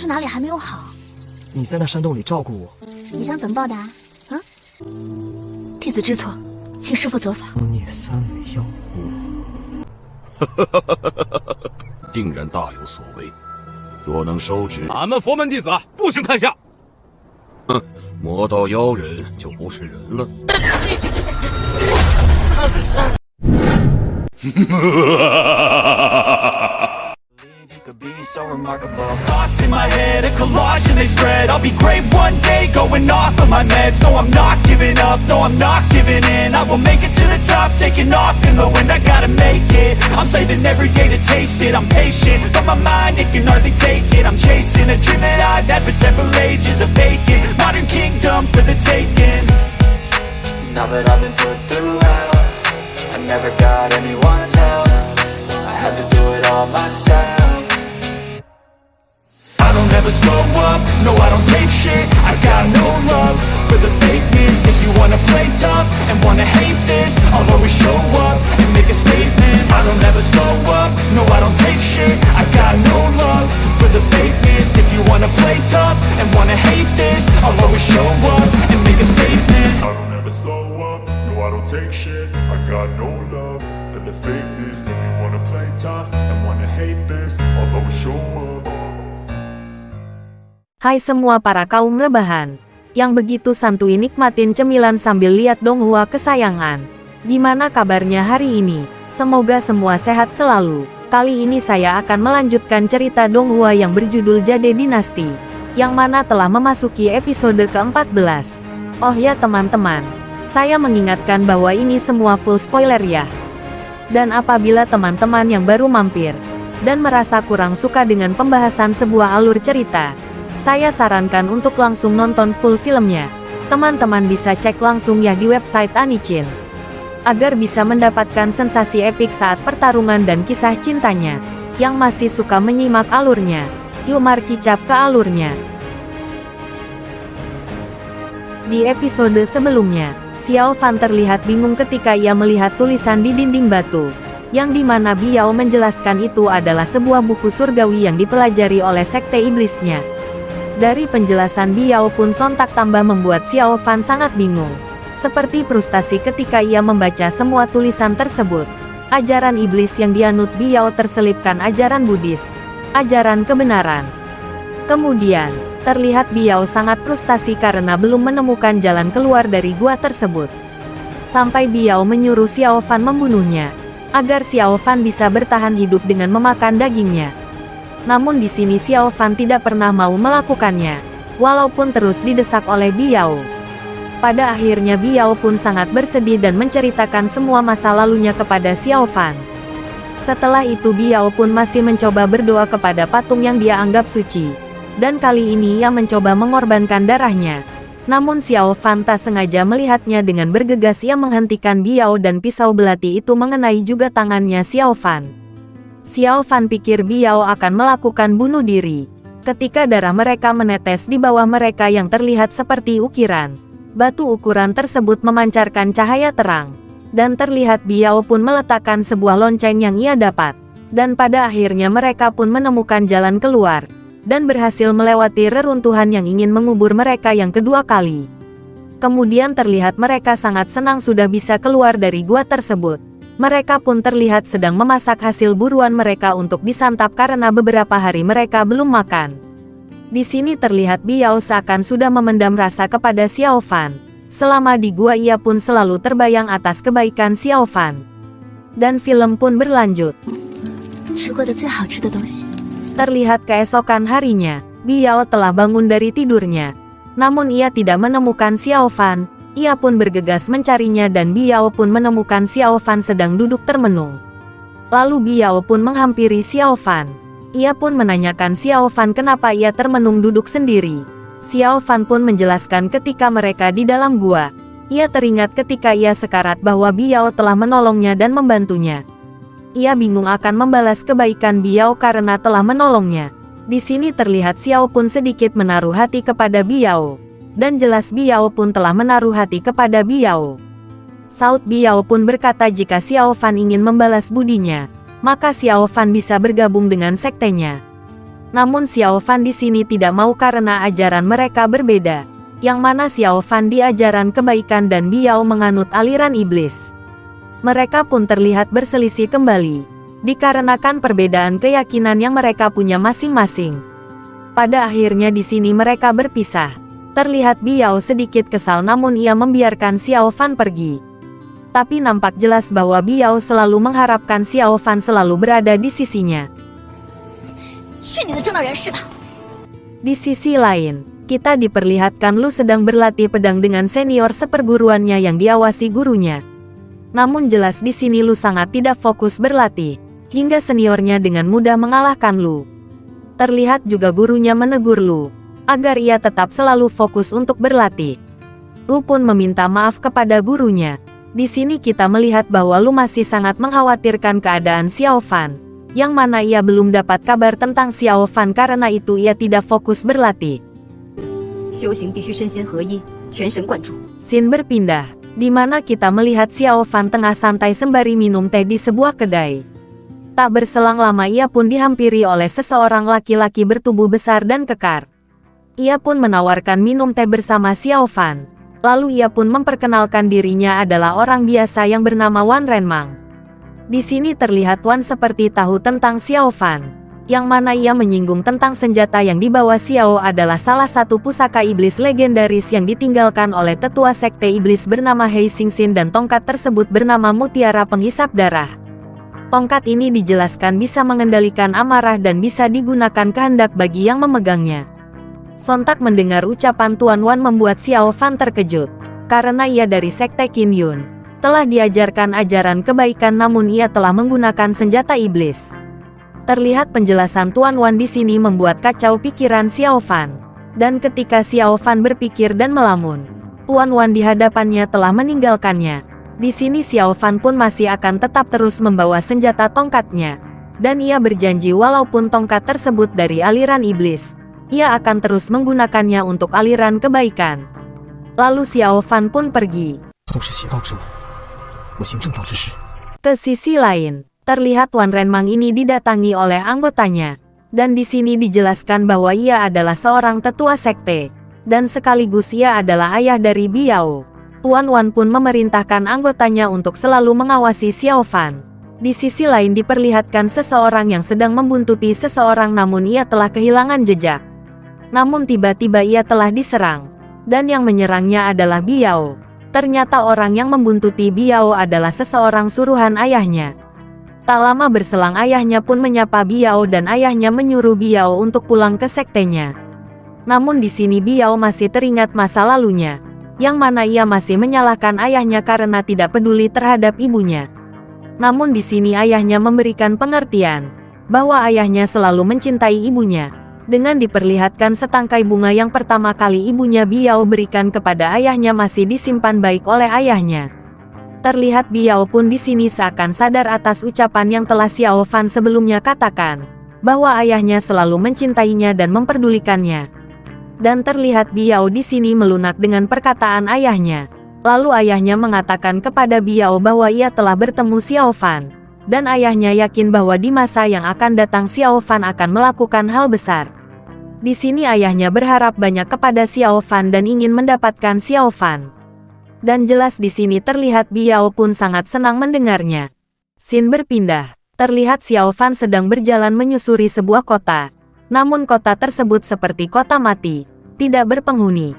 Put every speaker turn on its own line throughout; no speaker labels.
是哪里还没有好？
你在那山洞里照顾我，
你想怎么报答？啊？弟子知错，请师父责罚。
妖孽三昧妖狐，
定然大有所为。若能收执，
俺们佛门弟子不许看下。
哼，魔道妖人就不是人了。
So remarkable. Thoughts in my head, a collage and they spread. I'll be great one day, going off of my meds. No, I'm not giving up, no, I'm not giving in. I will make it to the top, taking off in the wind. I gotta make it, I'm saving every day to taste it. I'm patient, but my mind, it can hardly take it. I'm chasing a dream that I've had for several ages. A vacant, modern kingdom for the taking. Now that I've been put through hell, I never got anyone's help. I had to do it all myself. I don't ever slow up, no I don't take shit. I got no love for the fakeness. If you wanna play tough and wanna hate this, I'll always show up and make a statement. I don't ever slow up, no I don't take shit. I got no love for the fakeness. If you wanna play tough and wanna hate this, I'll always show up and make a statement.
I don't ever slow up, no I don't take shit. I got no love for the fakeness. If you wanna play tough and wanna hate this, I'll always show up.
Hai semua para kaum rebahan, yang begitu santuy nikmatin cemilan sambil lihat Donghua kesayangan. Gimana kabarnya hari ini? Semoga semua sehat selalu. Kali ini saya akan melanjutkan cerita Donghua yang berjudul Jade Dinasti, yang mana telah memasuki episode ke-14. Oh ya teman-teman, saya mengingatkan bahwa ini semua full spoiler ya. Dan apabila teman-teman yang baru mampir, dan merasa kurang suka dengan pembahasan sebuah alur cerita, saya sarankan untuk langsung nonton full filmnya. Teman-teman bisa cek langsung ya di website Anichin, agar bisa mendapatkan sensasi epik saat pertarungan dan kisah cintanya. Yang masih suka menyimak alurnya, yuk mari kicap ke alurnya. Di episode sebelumnya, Xiao Fan terlihat bingung ketika ia melihat tulisan di dinding batu, yang dimana Biao menjelaskan itu adalah sebuah buku surgawi yang dipelajari oleh sekte iblisnya. Dari penjelasan Biao pun sontak tambah membuat Xiao Fan sangat bingung. Seperti frustasi ketika ia membaca semua tulisan tersebut. Ajaran iblis yang dianut Biao terselipkan ajaran Buddhis, ajaran kebenaran. Kemudian, terlihat Biao sangat frustasi karena belum menemukan jalan keluar dari gua tersebut. Sampai Biao menyuruh Xiao Fan membunuhnya, agar Xiao Fan bisa bertahan hidup dengan memakan dagingnya. Namun di sini Xiao Fan tidak pernah mau melakukannya, walaupun terus didesak oleh Biao. Pada akhirnya Biao pun sangat bersedih dan menceritakan semua masa lalunya kepada Xiao Fan. Setelah itu Biao pun masih mencoba berdoa kepada patung yang dia anggap suci. Dan kali ini ia mencoba mengorbankan darahnya. Namun Xiao Fan tak sengaja melihatnya dengan bergegas ia menghentikan Biao dan pisau belati itu mengenai juga tangannya Xiao Fan. Xiao Fan pikir Biao akan melakukan bunuh diri. Ketika darah mereka menetes di bawah mereka yang terlihat seperti ukiran, batu ukuran tersebut memancarkan cahaya terang. Dan terlihat Biao pun meletakkan sebuah lonceng yang ia dapat. Dan pada akhirnya mereka pun menemukan jalan keluar, dan berhasil melewati reruntuhan yang ingin mengubur mereka yang kedua kali. Kemudian terlihat mereka sangat senang sudah bisa keluar dari gua tersebut. Mereka pun terlihat sedang memasak hasil buruan mereka untuk disantap karena beberapa hari mereka belum makan. Di sini terlihat Biao seakan sudah memendam rasa kepada Xiao Fan. Selama di gua ia pun selalu terbayang atas kebaikan Xiao Fan. Dan film pun berlanjut. Terlihat keesokan harinya, Biao telah bangun dari tidurnya. Namun ia tidak menemukan Xiao Fan. Ia pun bergegas mencarinya dan Biao pun menemukan Xiao Fan sedang duduk termenung. Lalu Biao pun menghampiri Xiao Fan. Ia pun menanyakan Xiao Fan kenapa ia termenung duduk sendiri. Xiao Fan pun menjelaskan ketika mereka di dalam gua. Ia teringat ketika ia sekarat bahwa Biao telah menolongnya dan membantunya. Ia bingung akan membalas kebaikan Biao karena telah menolongnya. Di sini terlihat Xiao pun sedikit menaruh hati kepada Biao. Dan jelas Biao pun telah menaruh hati kepada Biao. Saud Biao pun berkata jika Xiao Fan ingin membalas budinya, maka Xiao Fan bisa bergabung dengan sektenya. Namun Xiao Fan di sini tidak mau karena ajaran mereka berbeda. Yang mana Xiao Fan di ajaran kebaikan dan Biao menganut aliran iblis. Mereka pun terlihat berselisih kembali, dikarenakan perbedaan keyakinan yang mereka punya masing-masing. Pada akhirnya di sini mereka berpisah. Terlihat Biao sedikit kesal namun ia membiarkan Xiao Fan pergi. Tapi nampak jelas bahwa Biao selalu mengharapkan Xiao Fan selalu berada di sisinya.
去你的正道人士吧！
Di sisi lain, kita diperlihatkan Lu sedang berlatih pedang dengan senior seperguruannya yang diawasi gurunya. Namun jelas di sini Lu sangat tidak fokus berlatih, hingga seniornya dengan mudah mengalahkan Lu. Terlihat juga gurunya menegur Lu, agar ia tetap selalu fokus untuk berlatih. Lu pun meminta maaf kepada gurunya. Di sini kita melihat bahwa Lu masih sangat mengkhawatirkan keadaan Xiao Fan, yang mana ia belum dapat kabar tentang Xiao Fan karena itu ia tidak fokus berlatih.
修行必须身心合一，全神贯注。
Scene berpindah, di mana kita melihat Xiao Fan tengah santai sembari minum teh di sebuah kedai. Tak berselang lama ia pun dihampiri oleh seseorang laki-laki bertubuh besar dan kekar. Ia pun menawarkan minum teh bersama Xiao Fan. Lalu ia pun memperkenalkan dirinya adalah orang biasa yang bernama Wan Renmang. Di sini terlihat Wan seperti tahu tentang Xiao Fan, yang mana ia menyinggung tentang senjata yang dibawa Xiao adalah salah satu pusaka iblis legendaris yang ditinggalkan oleh tetua sekte iblis bernama Hei Xingxin dan tongkat tersebut bernama Mutiara Penghisap Darah. Tongkat ini dijelaskan bisa mengendalikan amarah dan bisa digunakan kehendak bagi yang memegangnya. Sontak mendengar ucapan Tuan Wan membuat Xiao Fan terkejut, karena ia dari sekte Qin Yun. Telah diajarkan ajaran kebaikan namun ia telah menggunakan senjata iblis. Terlihat penjelasan Tuan Wan di sini membuat kacau pikiran Xiao Fan. Dan ketika Xiao Fan berpikir dan melamun, Tuan Wan di hadapannya telah meninggalkannya. Di sini Xiao Fan pun masih akan tetap terus membawa senjata tongkatnya. Dan ia berjanji walaupun tongkat tersebut dari aliran iblis, ia akan terus menggunakannya untuk aliran kebaikan. Lalu Xiao Fan pun pergi.
都是邪道之物，我行正道之事。
Ke sisi lain, terlihat Wan Renmang ini didatangi oleh anggotanya. Dan di sini dijelaskan bahwa ia adalah seorang tetua sekte. Dan sekaligus ia adalah ayah dari Biao. Tuan Wan pun memerintahkan anggotanya untuk selalu mengawasi Xiao Fan. Di sisi lain diperlihatkan seseorang yang sedang membuntuti seseorang namun ia telah kehilangan jejak. Namun tiba-tiba ia telah diserang. Dan yang menyerangnya adalah Biao. Ternyata orang yang membuntuti Biao adalah seseorang suruhan ayahnya. Tak lama berselang ayahnya pun menyapa Biao dan ayahnya menyuruh Biao untuk pulang ke sektenya. Namun di sini Biao masih teringat masa lalunya, yang mana ia masih menyalahkan ayahnya karena tidak peduli terhadap ibunya. Namun di sini ayahnya memberikan pengertian bahwa ayahnya selalu mencintai ibunya. Dengan diperlihatkan setangkai bunga yang pertama kali ibunya Biao berikan kepada ayahnya masih disimpan baik oleh ayahnya. Terlihat Biao pun di sini seakan sadar atas ucapan yang telah Xiao Fan sebelumnya katakan, bahwa ayahnya selalu mencintainya dan memperdulikannya. Dan terlihat Biao di sini melunak dengan perkataan ayahnya. Lalu ayahnya mengatakan kepada Biao bahwa ia telah bertemu Xiao Fan. Dan ayahnya yakin bahwa di masa yang akan datang Xiao Fan akan melakukan hal besar. Di sini ayahnya berharap banyak kepada Xiao Fan dan ingin mendapatkan Xiao Fan. Dan jelas di sini terlihat Biao pun sangat senang mendengarnya. Scene berpindah, terlihat Xiao Fan sedang berjalan menyusuri sebuah kota. Namun kota tersebut seperti kota mati, tidak berpenghuni.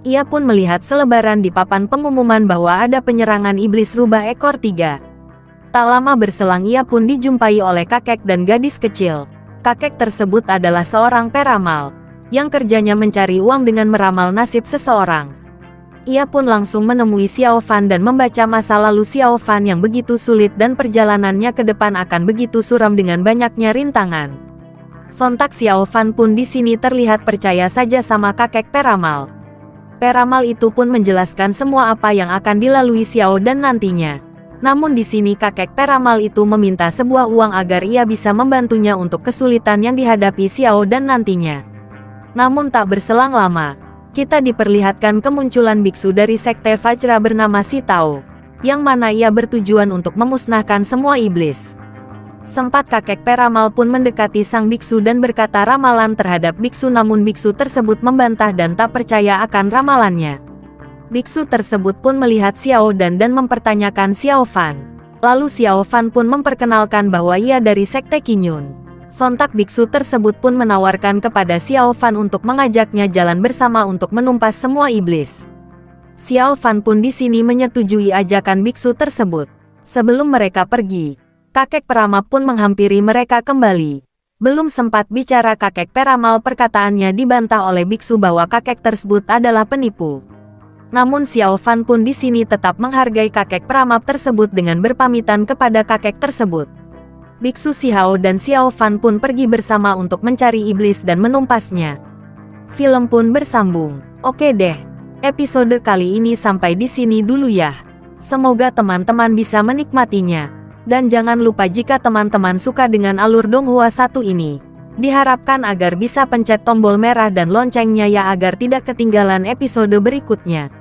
Ia pun melihat selebaran di papan pengumuman bahwa ada penyerangan iblis rubah ekor 3. Tak lama berselang ia pun dijumpai oleh kakek dan gadis kecil. Kakek tersebut adalah seorang peramal, yang kerjanya mencari uang dengan meramal nasib seseorang. Ia pun langsung menemui Xiao Fan dan membaca masa lalu Xiao Fan yang begitu sulit dan perjalanannya ke depan akan begitu suram dengan banyaknya rintangan. Sontak Xiao Fan pun di sini terlihat percaya saja sama kakek peramal. Peramal itu pun menjelaskan semua apa yang akan dilalui Xiao dan nantinya. Namun di sini kakek peramal itu meminta sebuah uang agar ia bisa membantunya untuk kesulitan yang dihadapi Xiao dan nantinya. Namun tak berselang lama, kita diperlihatkan kemunculan biksu dari sekte Vajra bernama Si Tao, yang mana ia bertujuan untuk memusnahkan semua iblis. Sempat kakek peramal pun mendekati sang biksu dan berkata ramalan terhadap biksu, namun biksu tersebut membantah dan tak percaya akan ramalannya. Biksu tersebut pun melihat Xiao Dan mempertanyakan Xiao Fan. Lalu Xiao Fan pun memperkenalkan bahwa ia dari Sekte Qingyun. Sontak biksu tersebut pun menawarkan kepada Xiao Fan untuk mengajaknya jalan bersama untuk menumpas semua iblis. Xiao Fan pun di sini menyetujui ajakan biksu tersebut. Sebelum mereka pergi, kakek peramal pun menghampiri mereka kembali. Belum sempat bicara kakek peramal, perkataannya dibantah oleh biksu bahwa kakek tersebut adalah penipu. Namun Xiao Fan pun di sini tetap menghargai kakek peramal tersebut dengan berpamitan kepada kakek tersebut. Biksu Xiao dan Xiao Fan pun pergi bersama untuk mencari iblis dan menumpasnya. Film pun bersambung. Oke deh, episode kali ini sampai di sini dulu ya. Semoga teman-teman bisa menikmatinya. Dan jangan lupa jika teman-teman suka dengan alur Donghua 1 ini, diharapkan agar bisa pencet tombol merah dan loncengnya ya agar tidak ketinggalan episode berikutnya.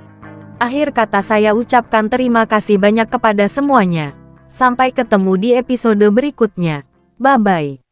Akhir kata saya ucapkan terima kasih banyak kepada semuanya. Sampai ketemu di episode berikutnya. Bye-bye.